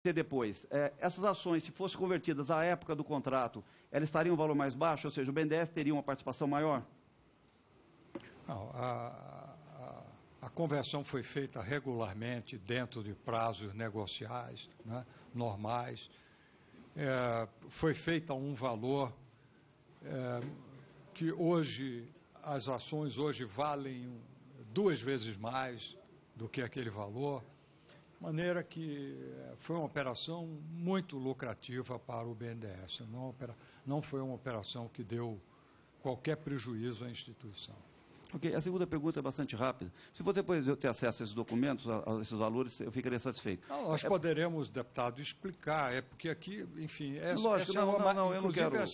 depois, essas ações, se fossem convertidas à época do contrato, elas estariam um valor mais baixo, ou seja, o BNDES teria uma participação maior? Não, a conversão foi feita regularmente dentro de prazos negociais, né, normais. Foi feita um valor que hoje, as ações hoje valem 2 vezes mais do que aquele valor, de maneira que foi uma operação muito lucrativa para o BNDES. Não foi uma operação que deu qualquer prejuízo à instituição. Ok, a segunda pergunta é bastante rápida. Se você depois ter acesso a esses documentos, a esses valores, eu ficaria satisfeito. Não, nós poderemos, deputado, explicar, porque aqui, enfim, lógico, essa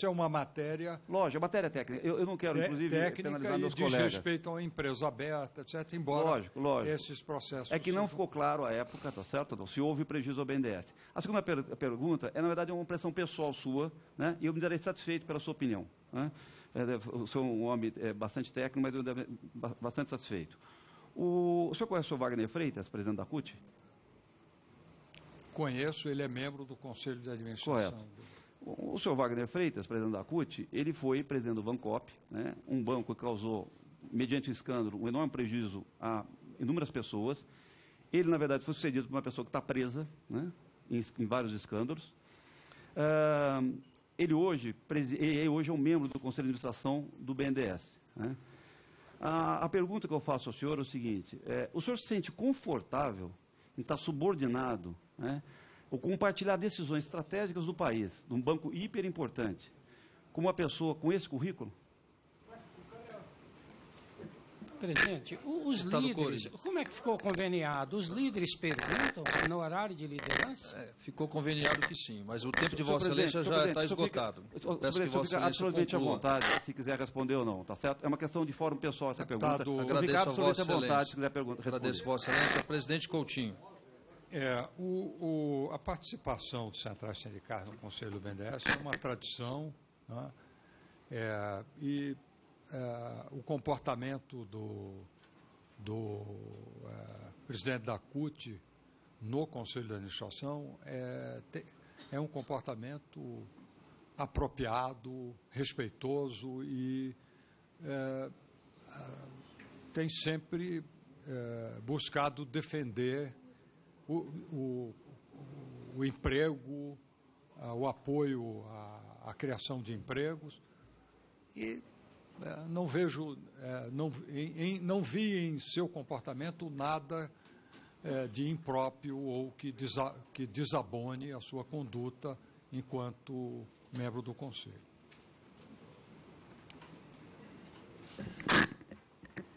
é uma matéria... Lógico, é matéria técnica. Eu não quero, inclusive, penalizar meus colegas. Diz respeito a uma empresa aberta, etc., embora lógico. esses processos... É que não ficou claro à época, tá certo? Não, se houve prejuízo ao BNDES. A segunda pergunta na verdade, uma impressão pessoal sua, né? E eu me darei satisfeito pela sua opinião, né? Eu sou um homem bastante técnico, mas eu devo bastante satisfeito. O senhor conhece o senhor Wagner Freitas, presidente da CUT? Conheço, ele é membro do Conselho de Administração. Correto. O senhor Wagner Freitas, presidente da CUT, ele foi presidente do Bancop, né, um banco que causou, mediante escândalo, um enorme prejuízo a inúmeras pessoas. Ele, na verdade, foi sucedido por uma pessoa que está presa, né, em vários escândalos. Ele hoje é um membro do Conselho de Administração do BNDES. Né? A pergunta que eu faço ao senhor é o seguinte: o senhor se sente confortável em estar subordinado, né, ou compartilhar decisões estratégicas do país, de um banco hiper importante, com uma pessoa com esse currículo? Presidente, os líderes, como é que ficou conveniado? Os líderes perguntam no horário de liderança? Ficou conveniado que sim, mas o tempo de Vossa Excelência já está esgotado. Peço que Vossa Excelência absolutamente à vontade, se quiser responder ou não, tá certo? É uma questão de fórum pessoal essa pergunta. Agradeço a Vossa vontade, se quiser responder. Agradeço a Vossa Excelência. Presidente Coutinho. A participação dos centrais sindicais no Conselho do BNDES é uma tradição, né? O comportamento do presidente da CUT no Conselho de Administração é um comportamento apropriado, respeitoso e tem sempre buscado defender o emprego, o apoio à criação de empregos e não vi em seu comportamento nada de impróprio ou que desabone a sua conduta enquanto membro do Conselho.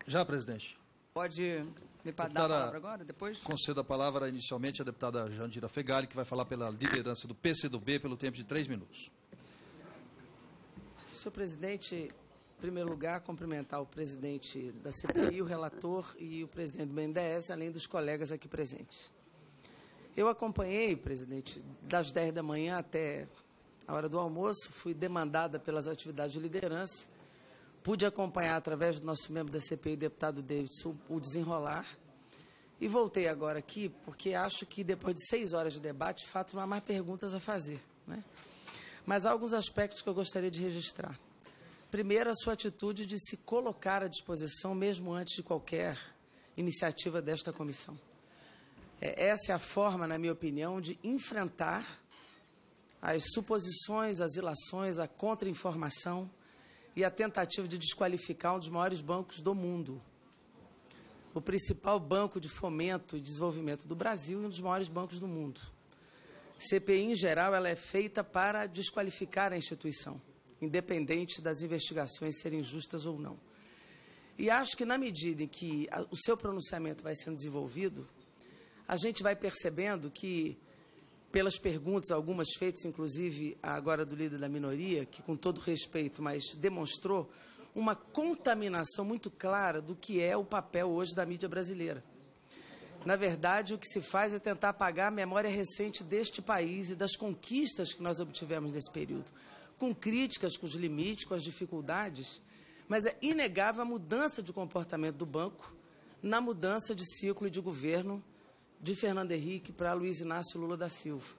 Já, presidente. Pode me dar a palavra agora, depois? Concedo a palavra inicialmente à deputada Jandira Fegali, que vai falar pela liderança do PCdoB pelo tempo de 3 minutos. Senhor presidente, em primeiro lugar, cumprimentar o presidente da CPI, o relator e o presidente do BNDES, além dos colegas aqui presentes. Eu acompanhei, presidente, das 10 da manhã até a hora do almoço, fui demandada pelas atividades de liderança, pude acompanhar através do nosso membro da CPI, deputado Davidson, o desenrolar, e voltei agora aqui porque acho que depois de 6 horas de debate, de fato, não há mais perguntas a fazer, né? Mas há alguns aspectos que eu gostaria de registrar. Primeiro, a sua atitude de se colocar à disposição, mesmo antes de qualquer iniciativa desta comissão. Essa é a forma, na minha opinião, de enfrentar as suposições, as ilações, a contra-informação e a tentativa de desqualificar um dos maiores bancos do mundo. O principal banco de fomento e desenvolvimento do Brasil e um dos maiores bancos do mundo. CPI, em geral, ela é feita para desqualificar a instituição, independente das investigações serem justas ou não. E acho que, na medida em que o seu pronunciamento vai sendo desenvolvido, a gente vai percebendo que, pelas perguntas, algumas feitas, inclusive agora do líder da minoria, que com todo respeito, mas demonstrou uma contaminação muito clara do que é o papel hoje da mídia brasileira. Na verdade, o que se faz é tentar apagar a memória recente deste país e das conquistas que nós obtivemos nesse período, com críticas, com os limites, com as dificuldades, mas é inegável a mudança de comportamento do banco na mudança de ciclo e de governo de Fernando Henrique para Luiz Inácio Lula da Silva.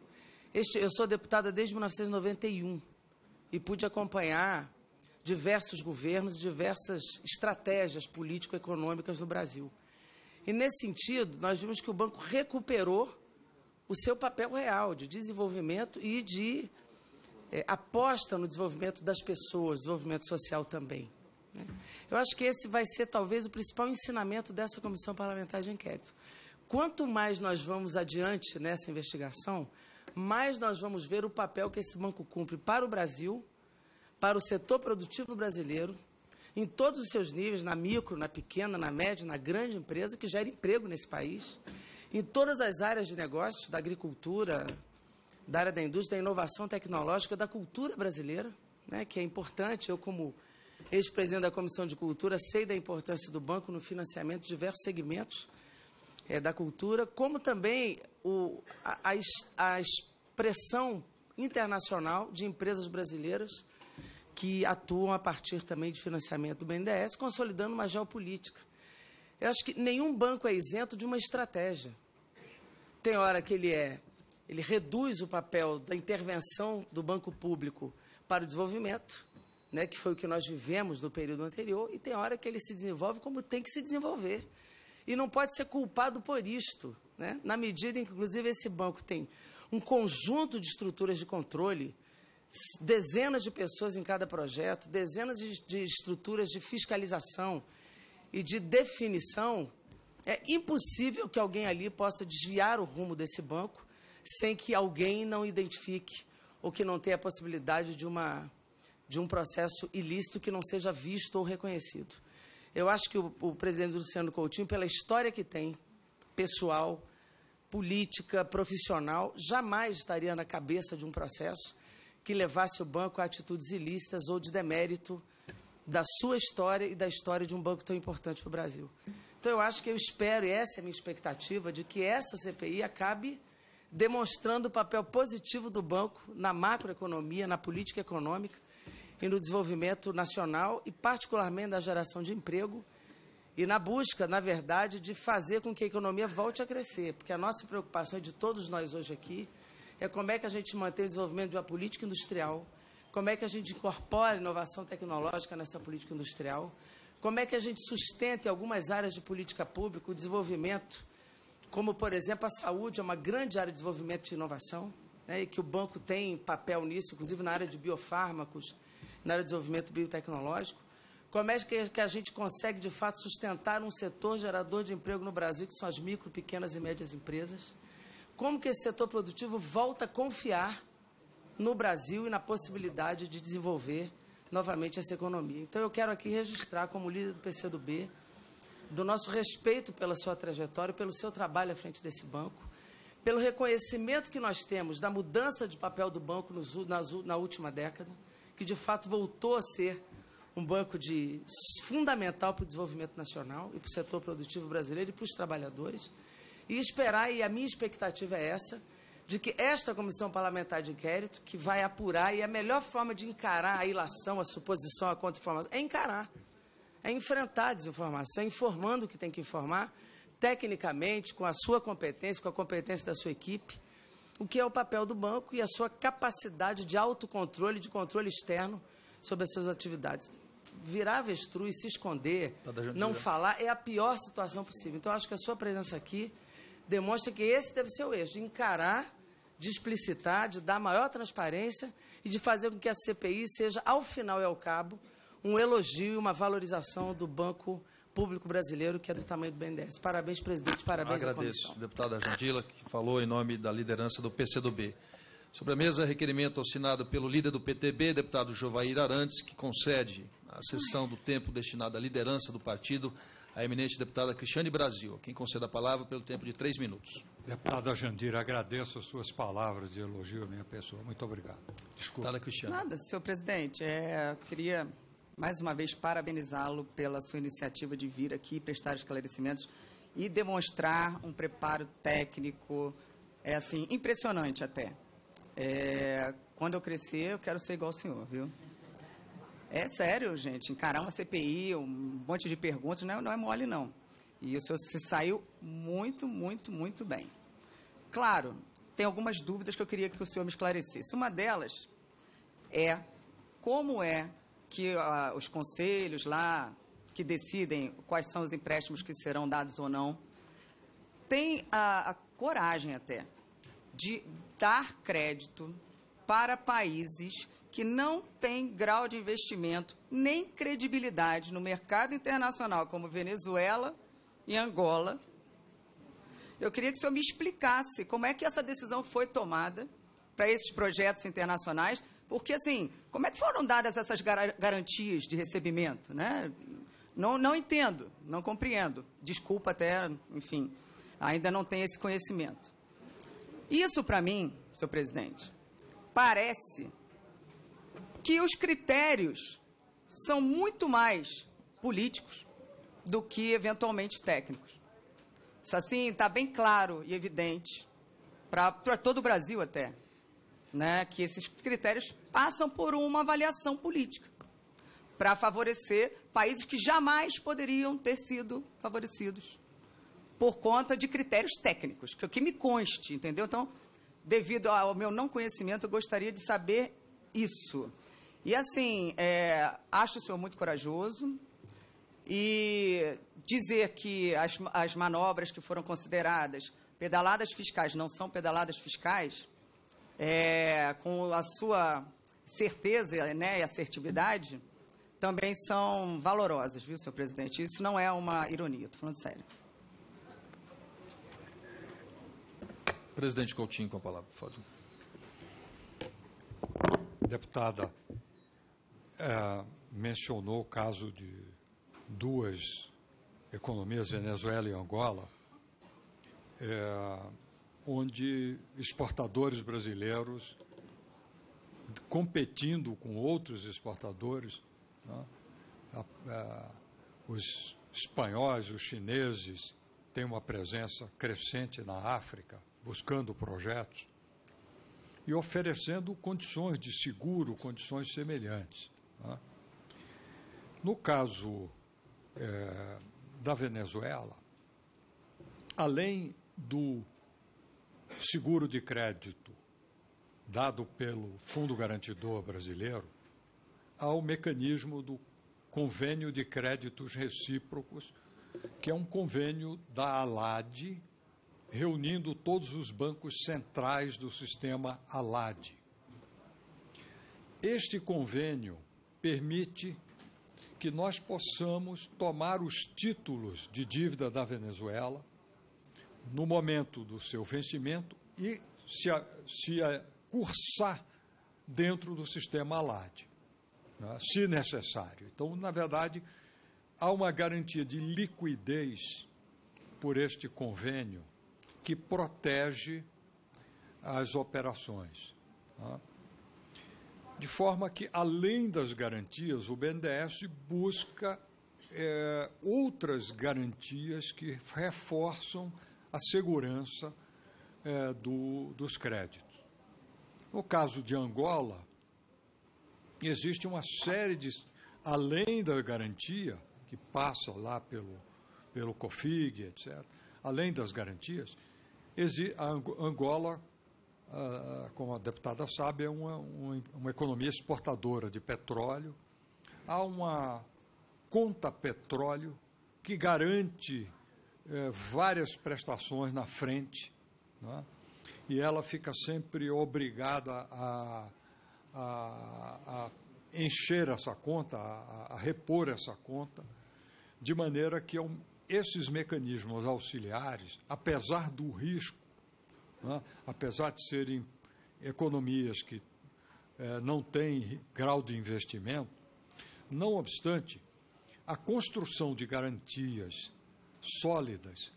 Eu sou deputada desde 1991 e pude acompanhar diversos governos, diversas estratégias político-econômicas no Brasil. E, nesse sentido, nós vimos que o banco recuperou o seu papel real de desenvolvimento e de aposta no desenvolvimento das pessoas, desenvolvimento social também. Eu acho que esse vai ser, talvez, o principal ensinamento dessa Comissão Parlamentar de Inquérito. Quanto mais nós vamos adiante nessa investigação, mais nós vamos ver o papel que esse banco cumpre para o Brasil, para o setor produtivo brasileiro, em todos os seus níveis, na micro, na pequena, na média, na grande empresa, que gera emprego nesse país, em todas as áreas de negócios, da agricultura, da área da indústria, da inovação tecnológica, da cultura brasileira, né, que é importante. Eu, como ex-presidente da Comissão de Cultura, sei da importância do banco no financiamento de diversos segmentos da cultura, como também a expressão internacional de empresas brasileiras que atuam a partir também de financiamento do BNDES, consolidando uma geopolítica. Eu acho que nenhum banco é isento de uma estratégia. Tem hora que ele reduz o papel da intervenção do banco público para o desenvolvimento, né, que foi o que nós vivemos no período anterior, e tem hora que ele se desenvolve como tem que se desenvolver. E não pode ser culpado por isto, né, na medida em que, inclusive, esse banco tem um conjunto de estruturas de controle, dezenas de pessoas em cada projeto, dezenas de estruturas de fiscalização e de definição. É impossível que alguém ali possa desviar o rumo desse banco sem que alguém não identifique ou que não tenha a possibilidade de um processo ilícito que não seja visto ou reconhecido. Eu acho que o presidente Luciano Coutinho, pela história que tem, pessoal, política, profissional, jamais estaria na cabeça de um processo que levasse o banco a atitudes ilícitas ou de demérito da sua história e da história de um banco tão importante para o Brasil. Então, eu acho que eu espero, e essa é a minha expectativa, de que essa CPI acabe demonstrando o papel positivo do banco na macroeconomia, na política econômica e no desenvolvimento nacional e, particularmente, na geração de emprego e na busca, na verdade, de fazer com que a economia volte a crescer, porque a nossa preocupação de todos nós hoje aqui é como é que a gente mantém o desenvolvimento de uma política industrial, como é que a gente incorpora inovação tecnológica nessa política industrial, como é que a gente sustenta em algumas áreas de política pública o desenvolvimento, como, por exemplo, a saúde é uma grande área de desenvolvimento de inovação, né, e que o banco tem papel nisso, inclusive na área de biofármacos, na área de desenvolvimento biotecnológico. Como é que a gente consegue, de fato, sustentar um setor gerador de emprego no Brasil, que são as micro, pequenas e médias empresas? Como que esse setor produtivo volta a confiar no Brasil e na possibilidade de desenvolver novamente essa economia? Então, eu quero aqui registrar, como líder do PCdoB, do nosso respeito pela sua trajetória, pelo seu trabalho à frente desse banco, pelo reconhecimento que nós temos da mudança de papel do banco na última década, que de fato voltou a ser um banco fundamental para o desenvolvimento nacional e para o setor produtivo brasileiro e para os trabalhadores, e esperar, e a minha expectativa é essa, de que esta Comissão Parlamentar de Inquérito, que vai apurar, e a melhor forma de encarar a ilação, a suposição, a contra-informação, é encarar, é enfrentar a desinformação, informando o que tem que informar, tecnicamente, com a sua competência, com a competência da sua equipe, o que é o papel do banco e a sua capacidade de autocontrole, de controle externo sobre as suas atividades. Virar avestruz, se esconder, não falar, é a pior situação possível. Então, acho que a sua presença aqui demonstra que esse deve ser o eixo, de encarar, de explicitar, de dar maior transparência e de fazer com que a CPI seja, ao final e ao cabo, um elogio e uma valorização do Banco Público Brasileiro, que é do tamanho do BNDES. Parabéns, presidente, parabéns à comissão. Agradeço, deputada Jandila, que falou em nome da liderança do PCdoB. Sobre a mesa, requerimento assinado pelo líder do PTB, deputado Jovair Arantes, que concede a sessão do tempo destinado à liderança do partido à eminente deputada Cristiane Brasil, a quem concede a palavra pelo tempo de 3 minutos. Deputada Jandira, agradeço as suas palavras de elogio à minha pessoa. Muito obrigado. Desculpa. Deputada Cristiane. Nada, senhor presidente. Queria, mais uma vez, parabenizá-lo pela sua iniciativa de vir aqui, prestar esclarecimentos e demonstrar um preparo técnico, assim, impressionante até. Quando eu crescer, eu quero ser igual ao senhor, viu? É sério, gente, encarar uma CPI, um monte de perguntas, não é mole, não. E o senhor se saiu muito, muito, muito bem. Claro, tenho algumas dúvidas que eu queria que o senhor me esclarecesse. Uma delas é como é que os conselhos lá, que decidem quais são os empréstimos que serão dados ou não, têm a coragem até de dar crédito para países que não têm grau de investimento nem credibilidade no mercado internacional, como Venezuela e Angola. Eu queria que o senhor me explicasse como é que essa decisão foi tomada para esses projetos internacionais, porque, assim, como é que foram dadas essas garantias de recebimento, né? Não entendo, não compreendo. Desculpa até, enfim, ainda não tenho esse conhecimento. Isso, para mim, senhor presidente, parece que os critérios são muito mais políticos do que, eventualmente, técnicos. Isso, assim, está bem claro e evidente para todo o Brasil até, né, que esses critérios passam por uma avaliação política para favorecer países que jamais poderiam ter sido favorecidos por conta de critérios técnicos, que me conste, entendeu? Então, devido ao meu não conhecimento, eu gostaria de saber isso. E, assim, acho o senhor muito corajoso e dizer que as manobras que foram consideradas pedaladas fiscais não são pedaladas fiscais, com a sua certeza, né, e assertividade, também são valorosas, viu, senhor presidente? Isso não é uma ironia, estou falando sério. Presidente Coutinho, com a palavra, por favor. Deputada, mencionou o caso de duas economias, Venezuela e Angola, onde exportadores brasileiros, competindo com outros exportadores, né, os espanhóis, os chineses, têm uma presença crescente na África, buscando projetos e oferecendo condições de seguro, condições semelhantes, né? No caso da Venezuela, além do seguro de crédito dado pelo Fundo Garantidor Brasileiro, há o mecanismo do Convênio de Créditos Recíprocos, que é um convênio da ALAD, reunindo todos os bancos centrais do sistema ALAD. Este convênio permite que nós possamos tomar os títulos de dívida da Venezuela no momento do seu vencimento e se cursar dentro do sistema ALAD, né, se necessário. Então, na verdade, há uma garantia de liquidez por este convênio que protege as operações, né? De forma que, além das garantias, o BNDES busca outras garantias que reforçam a segurança dos créditos. No caso de Angola, existe uma série de, além da garantia, que passa lá pelo COFIG, etc., além das garantias, Angola, como a deputada sabe, é uma economia exportadora de petróleo. Há uma conta petróleo que garante várias prestações na frente, né? E ela fica sempre obrigada a encher essa conta, a repor essa conta, de maneira que esses mecanismos auxiliares, apesar do risco, né, apesar de serem economias que não têm grau de investimento, não obstante, a construção de garantias sólidas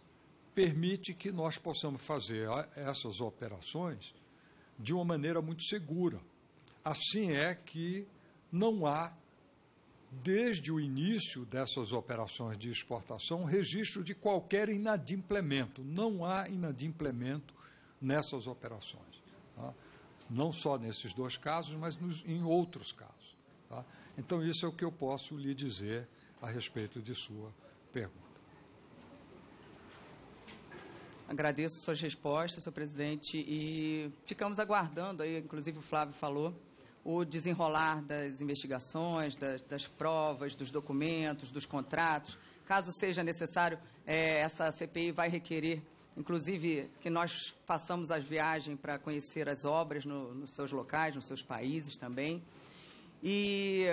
permite que nós possamos fazer essas operações de uma maneira muito segura. Assim é que não há, desde o início dessas operações de exportação, registro de qualquer inadimplemento. Não há inadimplemento nessas operações, tá? Não só nesses dois casos, mas em outros casos, tá? Então, isso é o que eu posso lhe dizer a respeito de sua pergunta. Agradeço suas respostas, senhor presidente, e ficamos aguardando, aí, inclusive o Flávio falou, o desenrolar das investigações, das provas, dos documentos, dos contratos. Caso seja necessário, essa CPI vai requerer, inclusive, que nós façamos as viagens para conhecer as obras nos seus locais, nos seus países também. E,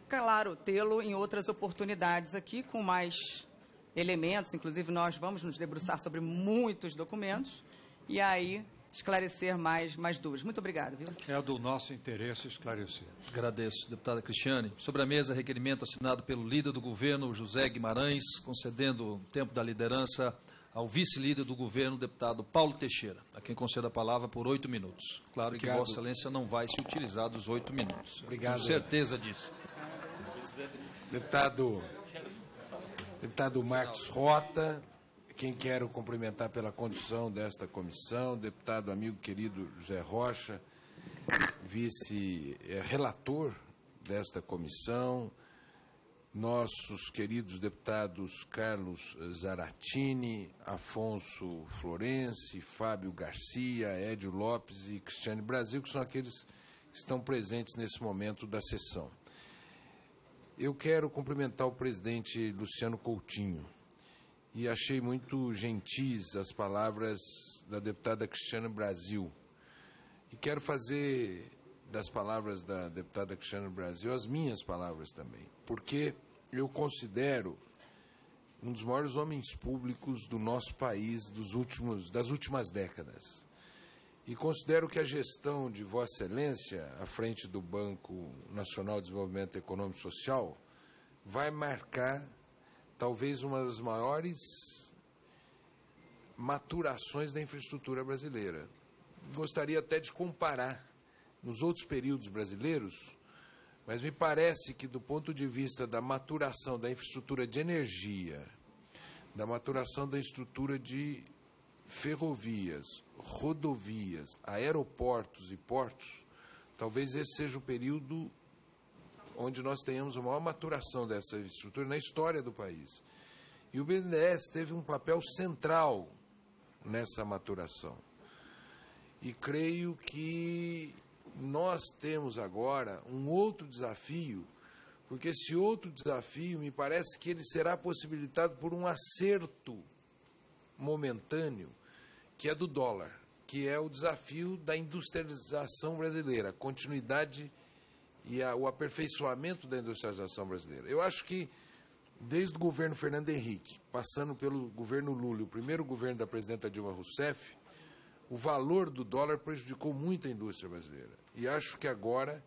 claro, tê-lo em outras oportunidades aqui, com mais elementos. Inclusive, nós vamos nos debruçar sobre muitos documentos e aí esclarecer mais dúvidas. Muito obrigado, viu? É do nosso interesse esclarecer. Agradeço, deputada Cristiane. Sobre a mesa, requerimento assinado pelo líder do governo, José Guimarães, concedendo o tempo da liderança ao vice-líder do governo, deputado Paulo Teixeira, a quem concedo a palavra por 8 minutos. Claro que Vossa Excelência não vai se utilizar dos 8 minutos. Obrigado. Tenho certeza disso. Deputado Marcos Rota, quem quero cumprimentar pela condução desta comissão, deputado amigo querido José Rocha, vice-relator desta comissão, nossos queridos deputados Carlos Zaratini, Afonso Florenci, Fábio Garcia, Édio Lopes e Cristiane Brasil, que são aqueles que estão presentes nesse momento da sessão. Eu quero cumprimentar o presidente Luciano Coutinho e achei muito gentis as palavras da deputada Cristiane Brasil. E quero fazer das palavras da deputada Cristiane Brasil as minhas palavras também, porque eu considero um dos maiores homens públicos do nosso país das últimas décadas. E considero que a gestão de Vossa Excelência, à frente do Banco Nacional de Desenvolvimento Econômico e Social, vai marcar talvez uma das maiores maturações da infraestrutura brasileira. Gostaria até de comparar nos outros períodos brasileiros, mas me parece que, do ponto de vista da maturação da infraestrutura de energia, da maturação da estrutura de ferrovias, rodovias, aeroportos e portos, talvez esse seja o período onde nós tenhamos a maior maturação dessa estrutura na história do país. E o BNDES teve um papel central nessa maturação. E creio que nós temos agora um outro desafio, porque esse outro desafio me parece que ele será possibilitado por um acerto momentâneo, que é do dólar, que é o desafio da industrialização brasileira, a continuidade e o aperfeiçoamento da industrialização brasileira. Eu acho que, desde o governo Fernando Henrique, passando pelo governo Lula, o primeiro governo da presidenta Dilma Rousseff, o valor do dólar prejudicou muito a indústria brasileira. E acho que agora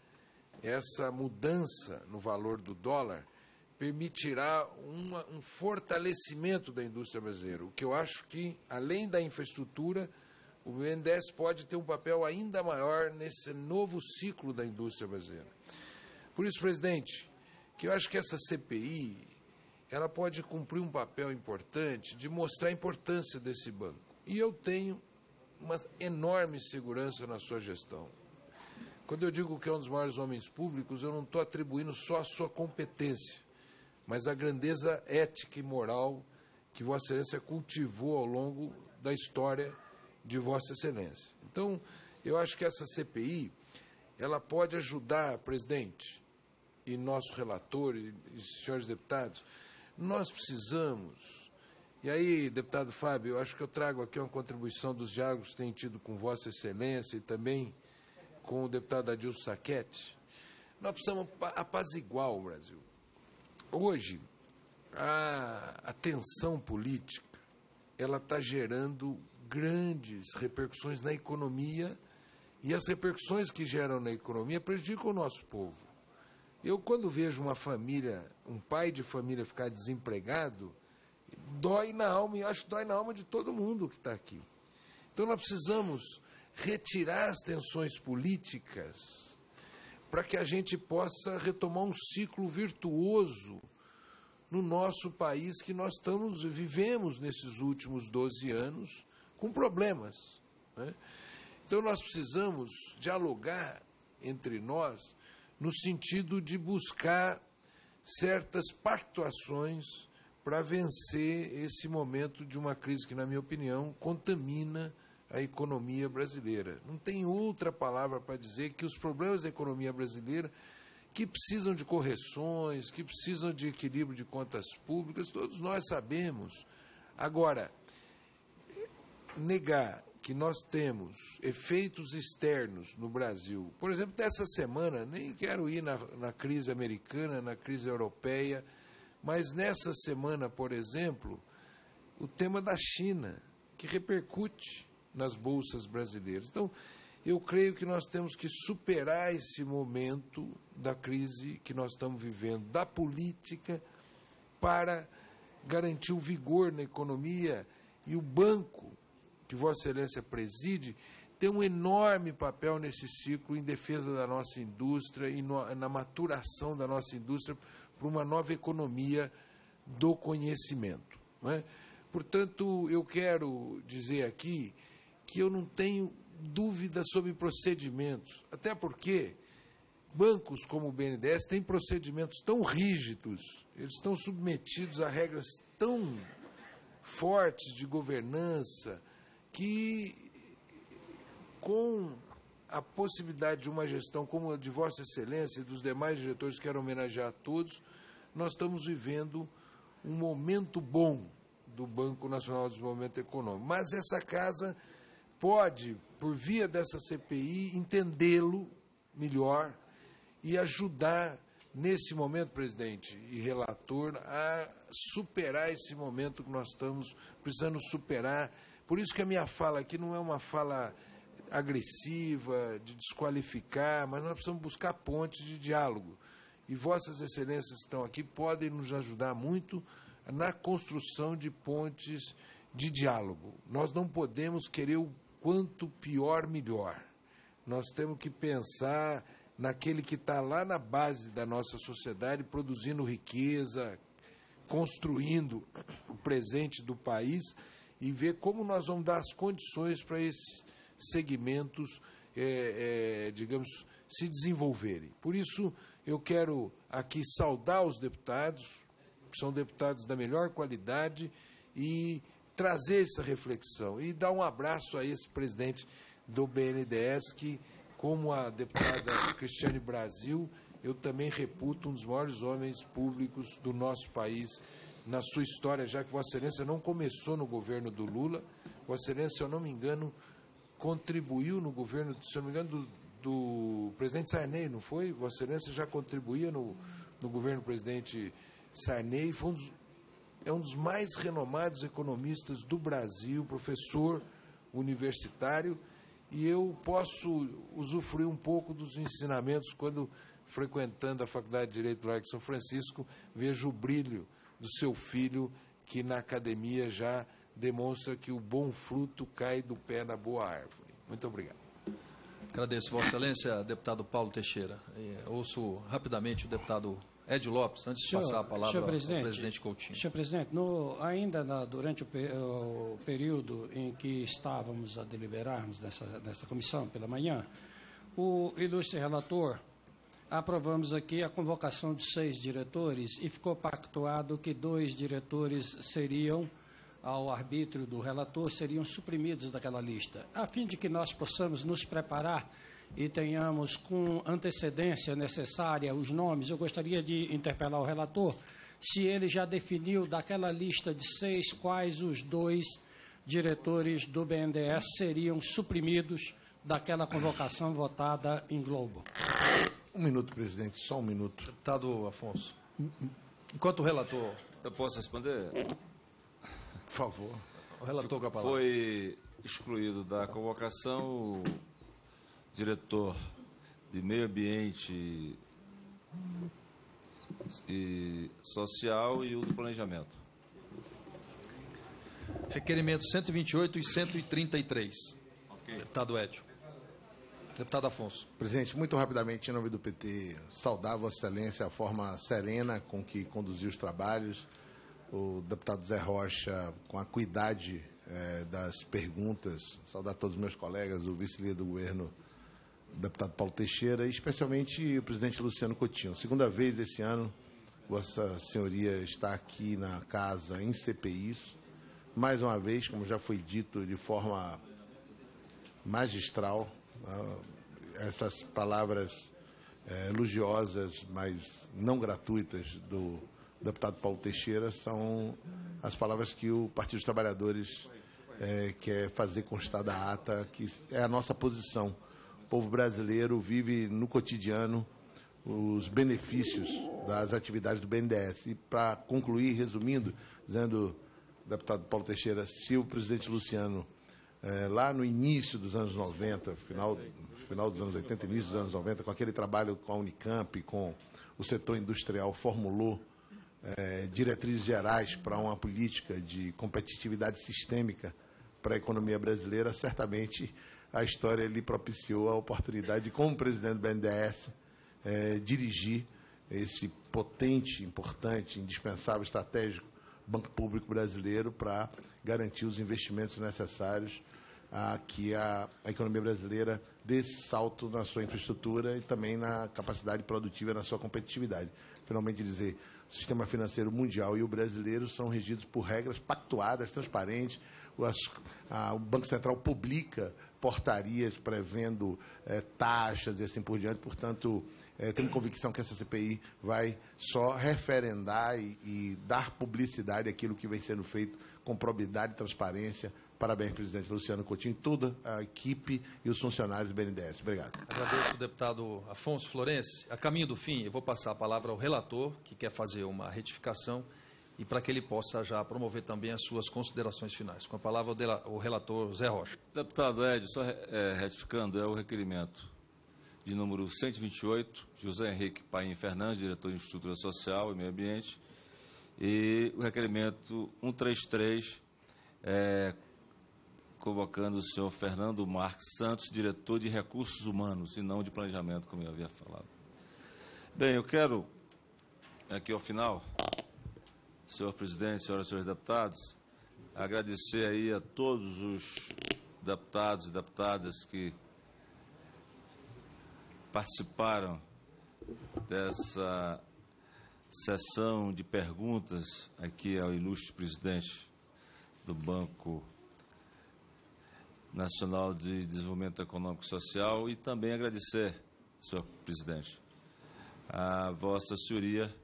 essa mudança no valor do dólar permitirá um fortalecimento da indústria brasileira, o que eu acho que, além da infraestrutura, o BNDES pode ter um papel ainda maior nesse novo ciclo da indústria brasileira. Por isso, presidente, que eu acho que essa CPI ela pode cumprir um papel importante de mostrar a importância desse banco. E eu tenho uma enorme segurança na sua gestão. Quando eu digo que é um dos maiores homens públicos, eu não estou atribuindo só a sua competência, mas a grandeza ética e moral que Vossa Excelência cultivou ao longo da história de Vossa Excelência. Então, eu acho que essa CPI, ela pode ajudar, presidente, e nosso relator, e senhores deputados, nós precisamos, e aí, deputado Fábio, eu acho que eu trago aqui uma contribuição dos diálogos que tem tido com Vossa Excelência e também com o deputado Adilson Sacchetti, nós precisamos apaziguar o Brasil. Hoje, a tensão política, ela está gerando grandes repercussões na economia, e as repercussões que geram na economia prejudicam o nosso povo. Eu, quando vejo uma família, um pai de família ficar desempregado, dói na alma, e acho que dói na alma de todo mundo que está aqui. Então, nós precisamos retirar as tensões políticas para que a gente possa retomar um ciclo virtuoso no nosso país que nós vivemos nesses últimos 12 anos com problemas, né? Então, nós precisamos dialogar entre nós no sentido de buscar certas pactuações para vencer esse momento de uma crise que, na minha opinião, contamina a economia brasileira. Não tem outra palavra para dizer que os problemas da economia brasileira, que precisam de correções, que precisam de equilíbrio de contas públicas, todos nós sabemos. Agora, negar que nós temos efeitos externos no Brasil, por exemplo, dessa semana, nem quero ir na crise americana, na crise europeia, mas nessa semana, por exemplo, o tema da China, que repercute nas bolsas brasileiras. Então, eu creio que nós temos que superar esse momento da crise que nós estamos vivendo, da política, para garantir o vigor na economia, e o banco que Vossa Excelência preside tem um enorme papel nesse ciclo em defesa da nossa indústria e na maturação da nossa indústria para uma nova economia do conhecimento, não é? Portanto, eu quero dizer aqui que eu não tenho dúvida sobre procedimentos, até porque bancos como o BNDES têm procedimentos tão rígidos, eles estão submetidos a regras tão fortes de governança, que com a possibilidade de uma gestão como a de Vossa Excelência e dos demais diretores, quero homenagear a todos, nós estamos vivendo um momento bom do Banco Nacional de Desenvolvimento Econômico. Mas essa casa pode, por via dessa CPI, entendê-lo melhor e ajudar, nesse momento, presidente e relator, a superar esse momento que nós estamos precisando superar. Por isso que a minha fala aqui não é uma fala agressiva, de desqualificar, mas nós precisamos buscar pontes de diálogo. E Vossas Excelências que estão aqui podem nos ajudar muito na construção de pontes de diálogo. Nós não podemos querer o quanto pior, melhor. Nós temos que pensar naquele que está lá na base da nossa sociedade, produzindo riqueza, construindo o presente do país, e ver como nós vamos dar as condições para esses segmentos, digamos, se desenvolverem. Por isso, eu quero aqui saudar os deputados, que são deputados da melhor qualidade, e trazer essa reflexão. E dar um abraço a esse presidente do BNDES, que, como a deputada Cristiane Brasil, eu também reputo um dos maiores homens públicos do nosso país, na sua história, já que Vossa Excelência não começou no governo do Lula. Vossa Excelência, se eu não me engano, contribuiu no governo, se eu não me engano, do presidente Sarney, não foi? Vossa Excelência já contribuía no governo do presidente Sarney, é um dos mais renomados economistas do Brasil, professor universitário, e eu posso usufruir um pouco dos ensinamentos quando, frequentando a Faculdade de Direito do Largo de São Francisco, vejo o brilho do seu filho, que na academia já demonstra que o bom fruto cai do pé da boa árvore. Muito obrigado. Agradeço, Vossa Excelência, deputado Paulo Teixeira. Ouço rapidamente o deputado Edio Lopes, antes de passar a palavra ao presidente Coutinho. Senhor presidente, durante o período em que estávamos a deliberarmos nessa comissão pela manhã, o ilustre relator, aprovamos aqui a convocação de 6 diretores e ficou pactuado que 2 diretores seriam, ao arbítrio do relator, seriam suprimidos daquela lista, a fim de que nós possamos nos preparar e tenhamos com antecedência necessária os nomes. Eu gostaria de interpelar o relator se ele já definiu daquela lista de 6 quais os 2 diretores do BNDES seriam suprimidos daquela convocação votada em Globo. Um minuto, presidente, só um minuto. Deputado Afonso, enquanto o relator... Eu posso responder? Por favor. O relator com a palavra. Foi excluído da convocação o diretor de Meio Ambiente e Social e o do Planejamento. Requerimentos 128 e 133. Okay. Deputado Edio. Deputado Afonso. Presidente, muito rapidamente, em nome do PT, saudar Vossa Excelência a forma serena com que conduziu os trabalhos, o deputado Zé Rocha com a acuidade das perguntas, saudar todos os meus colegas, o vice-líder do governo, o deputado Paulo Teixeira, e especialmente o presidente Luciano Coutinho. Segunda vez esse ano Vossa Senhoria está aqui na casa em CPIs. Mais uma vez, como já foi dito de forma magistral, essas palavras elogiosas, mas não gratuitas, do deputado Paulo Teixeira são as palavras que o Partido dos Trabalhadores quer fazer constar da ata, que é a nossa posição. O povo brasileiro vive no cotidiano os benefícios das atividades do BNDES. E, para concluir, resumindo, dizendo, deputado Paulo Teixeira, se o presidente Luciano, lá no início dos anos 90, final dos anos 80, início dos anos 90, com aquele trabalho com a Unicamp, com o setor industrial, formulou diretrizes gerais para uma política de competitividade sistêmica para a economia brasileira, certamente a história lhe propiciou a oportunidade de, como presidente do BNDES, dirigir esse potente, importante, indispensável, estratégico Banco Público Brasileiro para garantir os investimentos necessários a que a economia brasileira dê esse salto na sua infraestrutura e também na capacidade produtiva, na sua competitividade. Finalmente dizer, o sistema financeiro mundial e o brasileiro são regidos por regras pactuadas, transparentes. O Banco Central publica portarias prevendo taxas e assim por diante. Portanto, tenho convicção que essa CPI vai só referendar e dar publicidade àquilo que vem sendo feito com probidade e transparência. Parabéns, presidente Luciano Coutinho, toda a equipe e os funcionários do BNDES. Obrigado. Agradeço, deputado Afonso Florense. A caminho do fim, eu vou passar a palavra ao relator, que quer fazer uma retificação, e para que ele possa já promover também as suas considerações finais. Com a palavra o relator Zé Rocha. Deputado Ed, só retificando, é o requerimento de número 128, José Henrique Paim Fernandes, diretor de Infraestrutura Social e Meio Ambiente, e o requerimento 133, convocando o senhor Fernando Marques Santos, diretor de Recursos Humanos, e não de Planejamento, como eu havia falado. Bem, eu quero, aqui ao final, senhor presidente, senhoras e senhores deputados, agradecer aí a todos os deputados e deputadas que participaram dessa sessão de perguntas aqui ao ilustre presidente do Banco Nacional de Desenvolvimento Econômico e Social, e também agradecer, senhor presidente, a Vossa Senhoria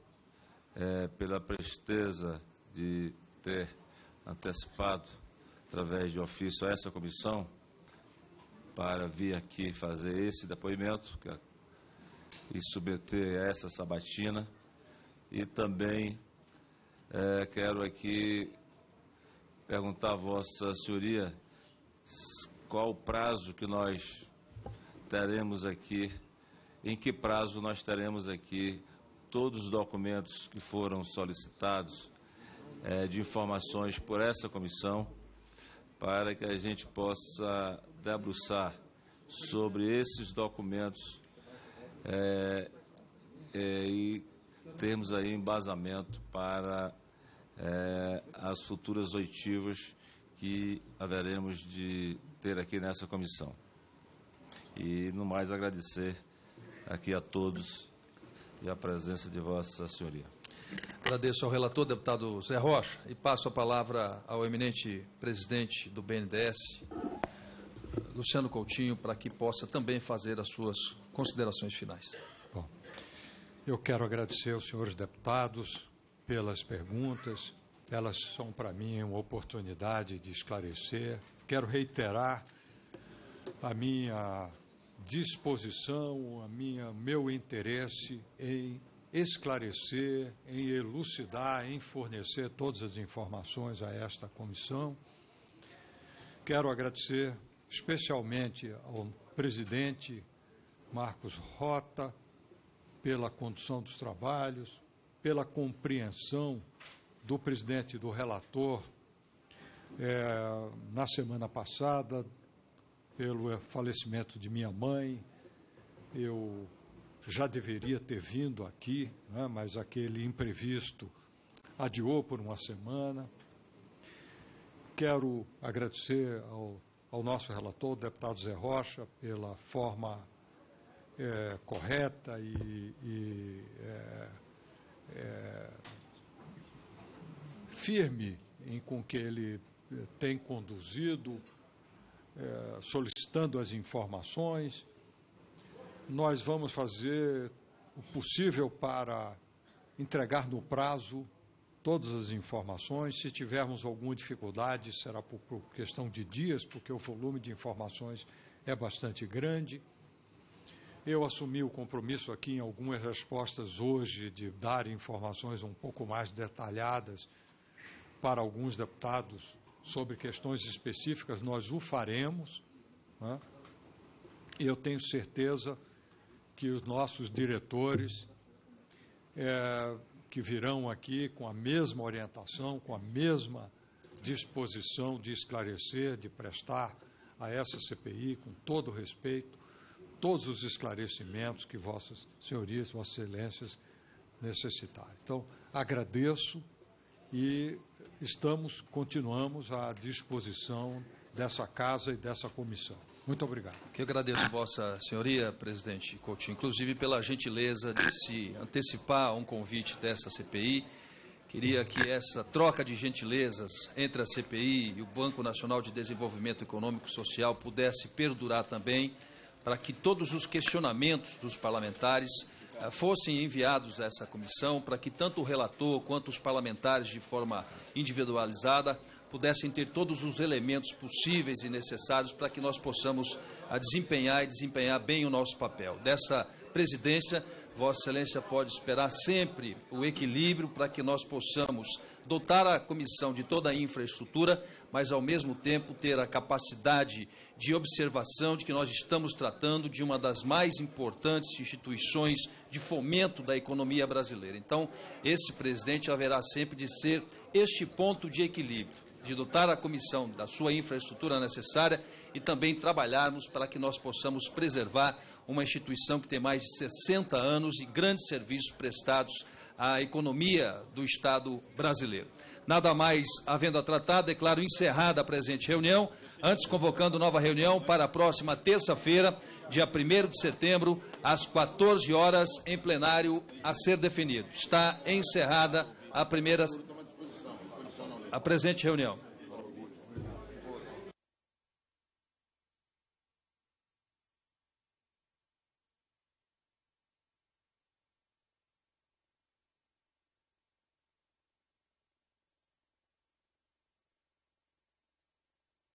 pela presteza de ter antecipado, através de ofício, a essa comissão para vir aqui fazer esse depoimento e submeter a essa sabatina. E também quero aqui perguntar a Vossa Senhoria qual o prazo que nós teremos aqui, em que prazo nós teremos aqui todos os documentos que foram solicitados de informações por essa comissão, para que a gente possa debruçar sobre esses documentos e termos aí embasamento para as futuras oitivas que haveremos de ter aqui nessa comissão. E, no mais, agradecer aqui a todos e a presença de Vossa Senhoria. Agradeço ao relator, deputado Zé Rocha, e passo a palavra ao eminente presidente do BNDES, Luciano Coutinho, para que possa também fazer as suas considerações finais. Bom, eu quero agradecer aos senhores deputados pelas perguntas. Elas são, para mim, uma oportunidade de esclarecer. Quero reiterar a minha disposição, meu interesse em esclarecer, em elucidar, em fornecer todas as informações a esta comissão. Quero agradecer especialmente ao presidente Marcos Rota pela condução dos trabalhos, pela compreensão do presidente e do relator na semana passada, pelo falecimento de minha mãe. Eu já deveria ter vindo aqui, né, mas aquele imprevisto adiou por uma semana. Quero agradecer ao nosso relator, o deputado Zé Rocha, pela forma correta e firme com que ele tem conduzido, solicitando as informações. Nós vamos fazer o possível para entregar no prazo todas as informações. Se tivermos alguma dificuldade, será por questão de dias, porque o volume de informações é bastante grande. Eu assumi o compromisso aqui em algumas respostas hoje de dar informações um pouco mais detalhadas para alguns deputados sobre questões específicas. Nós o faremos, né? E eu tenho certeza que os nossos diretores que virão aqui com a mesma orientação, com a mesma disposição de esclarecer, de prestar a essa CPI, com todo o respeito, todos os esclarecimentos que vossas senhorias, vossas excelências necessitarem. Então, agradeço e continuamos à disposição dessa casa e dessa comissão. Muito obrigado. Que eu agradeço, Vossa Senhoria, presidente Coutinho, inclusive pela gentileza de se antecipar a um convite dessa CPI. Queria que essa troca de gentilezas entre a CPI e o Banco Nacional de Desenvolvimento Econômico e Social pudesse perdurar também, para que todos os questionamentos dos parlamentares fossem enviados a essa comissão, para que tanto o relator quanto os parlamentares, de forma individualizada, pudessem ter todos os elementos possíveis e necessários para que nós possamos desempenhar bem o nosso papel. Dessa presidência, Vossa Excelência pode esperar sempre o equilíbrio para que nós possamos dotar a comissão de toda a infraestrutura, mas, ao mesmo tempo, ter a capacidade de observação de que nós estamos tratando de uma das mais importantes instituições de fomento da economia brasileira. Então, esse presidente haverá sempre de ser este ponto de equilíbrio, de dotar a comissão da sua infraestrutura necessária e também trabalharmos para que nós possamos preservar uma instituição que tem mais de 60 anos e grandes serviços prestados à economia do Estado brasileiro. Nada mais havendo a tratar, declaro encerrada a presente reunião, antes convocando nova reunião para a próxima terça-feira, dia 1º de setembro, às 14 horas, em plenário a ser definido. Está encerrada a presente reunião.